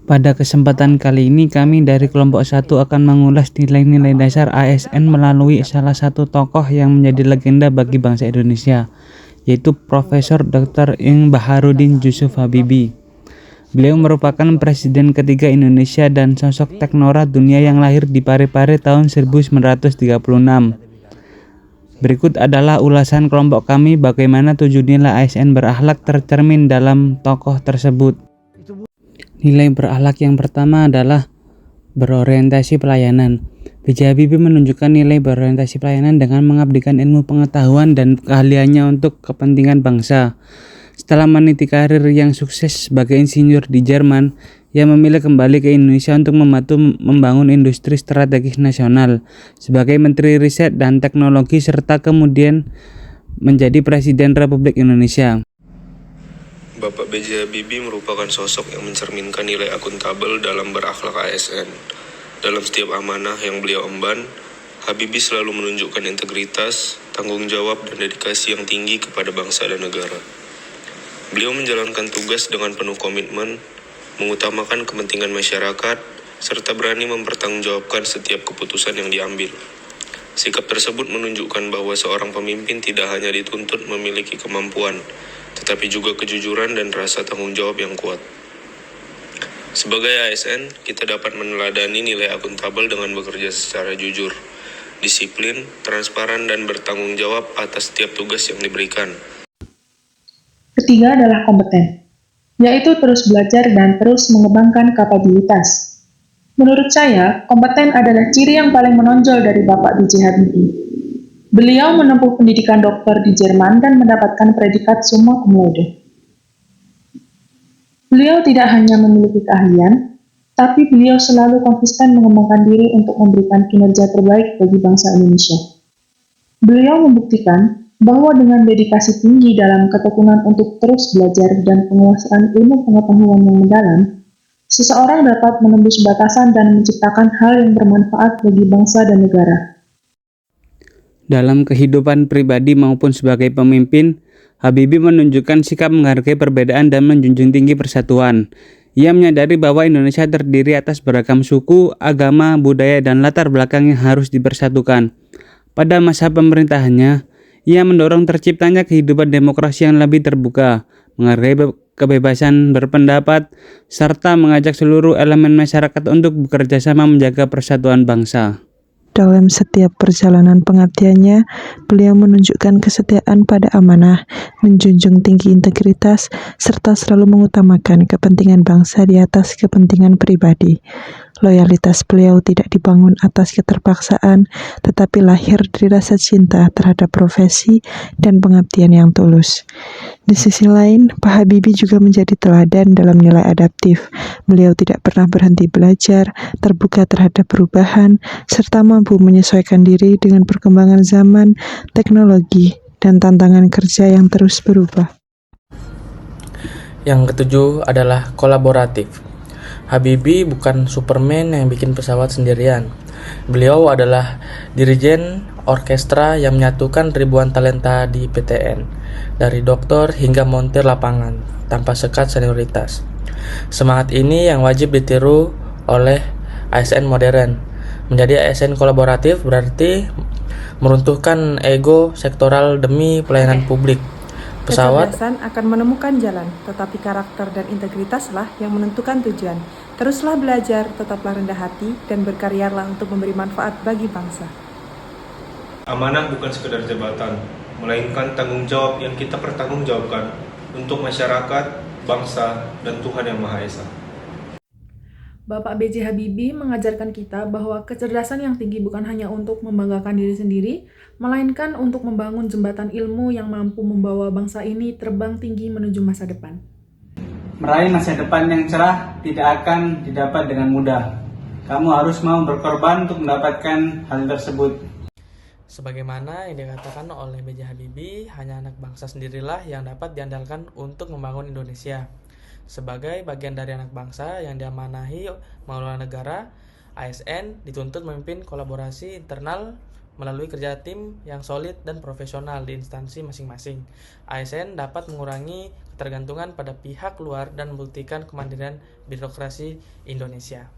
Pada kesempatan kali ini kami dari kelompok 1 akan mengulas nilai-nilai dasar ASN melalui salah satu tokoh yang menjadi legenda bagi bangsa Indonesia, yaitu Profesor Dr. Ing Baharudin Yusuf Habibie. Beliau merupakan presiden ketiga Indonesia dan sosok teknokrat dunia yang lahir di Parepare tahun 1936. Berikut adalah ulasan kelompok kami bagaimana 7 nilai ASN berakhlak tercermin dalam tokoh tersebut. Nilai berakhlak yang pertama adalah berorientasi pelayanan. B.J. Habibie menunjukkan nilai berorientasi pelayanan dengan mengabdikan ilmu pengetahuan dan keahliannya untuk kepentingan bangsa. Setelah meniti karir yang sukses sebagai insinyur di Jerman, ia memilih kembali ke Indonesia untuk membantu membangun industri strategis nasional sebagai Menteri Riset dan Teknologi serta kemudian menjadi Presiden Republik Indonesia. Bapak B.J. Habibie merupakan sosok yang mencerminkan nilai akuntabel dalam berakhlak ASN. Dalam setiap amanah yang beliau emban, Habibie selalu menunjukkan integritas, tanggung jawab, dan dedikasi yang tinggi kepada bangsa dan negara. Beliau menjalankan tugas dengan penuh komitmen, mengutamakan kepentingan masyarakat, serta berani mempertanggungjawabkan setiap keputusan yang diambil. Sikap tersebut menunjukkan bahwa seorang pemimpin tidak hanya dituntut memiliki kemampuan, tetapi juga kejujuran dan rasa tanggung jawab yang kuat. Sebagai ASN, kita dapat meneladani nilai akuntabel dengan bekerja secara jujur, disiplin, transparan, dan bertanggung jawab atas setiap tugas yang diberikan. Ketiga adalah kompeten, yaitu terus belajar dan terus mengembangkan kapabilitas. Menurut saya, kompeten adalah ciri yang paling menonjol dari Bapak B.J. Habibie. Beliau menempuh pendidikan dokter di Jerman dan mendapatkan predikat summa cum laude. Beliau tidak hanya memiliki keahlian, tapi beliau selalu konsisten mengembangkan diri untuk memberikan kinerja terbaik bagi bangsa Indonesia. Beliau membuktikan bahwa dengan dedikasi tinggi dalam ketekunan untuk terus belajar dan penguasaan ilmu pengetahuan yang mendalam, seseorang dapat menembus batasan dan menciptakan hal yang bermanfaat bagi bangsa dan negara. Dalam kehidupan pribadi maupun sebagai pemimpin, Habibie menunjukkan sikap menghargai perbedaan dan menjunjung tinggi persatuan. Ia menyadari bahwa Indonesia terdiri atas beragam suku, agama, budaya, dan latar belakang yang harus dipersatukan. Pada masa pemerintahannya, ia mendorong terciptanya kehidupan demokrasi yang lebih terbuka, menghargai kebebasan berpendapat, serta mengajak seluruh elemen masyarakat untuk bekerja sama menjaga persatuan bangsa. Dalam setiap perjalanan pengabdiannya, beliau menunjukkan kesetiaan pada amanah, menjunjung tinggi integritas, serta selalu mengutamakan kepentingan bangsa di atas kepentingan pribadi. Loyalitas beliau tidak dibangun atas keterpaksaan, tetapi lahir dari rasa cinta terhadap profesi dan pengabdian yang tulus. Di sisi lain, Pak Habibie juga menjadi teladan dalam nilai adaptif. Beliau tidak pernah berhenti belajar, terbuka terhadap perubahan, serta mampu menyesuaikan diri dengan perkembangan zaman, teknologi, dan tantangan kerja yang terus berubah. Yang ketujuh adalah kolaboratif. Habibie bukan Superman yang bikin pesawat sendirian. Beliau adalah dirijen orkestra yang menyatukan ribuan talenta di PTN, dari dokter hingga montir lapangan, tanpa sekat senioritas. Semangat ini yang wajib ditiru oleh ASN modern. Menjadi ASN kolaboratif berarti meruntuhkan ego sektoral demi pelayanan publik. Kecerdasan akan menemukan jalan, tetapi karakter dan integritaslah yang menentukan tujuan. Teruslah belajar, tetaplah rendah hati, dan berkaryalah untuk memberi manfaat bagi bangsa. Amanah bukan sekedar jabatan, melainkan tanggung jawab yang kita pertanggungjawabkan untuk masyarakat, bangsa, dan Tuhan Yang Maha Esa. Bapak B.J. Habibie mengajarkan kita bahwa kecerdasan yang tinggi bukan hanya untuk membanggakan diri sendiri, melainkan untuk membangun jembatan ilmu yang mampu membawa bangsa ini terbang tinggi menuju masa depan. Meraih masa depan yang cerah tidak akan didapat dengan mudah. Kamu harus mau berkorban untuk mendapatkan hal tersebut. Sebagaimana yang dikatakan oleh B.J. Habibie, hanya anak bangsa sendirilah yang dapat diandalkan untuk membangun Indonesia. Sebagai bagian dari anak bangsa yang diamanahi mengelola negara, ASN dituntut memimpin kolaborasi internal Melalui kerja tim yang solid dan profesional di instansi masing-masing, ASN dapat mengurangi ketergantungan pada pihak luar dan membuktikan kemandirian birokrasi Indonesia.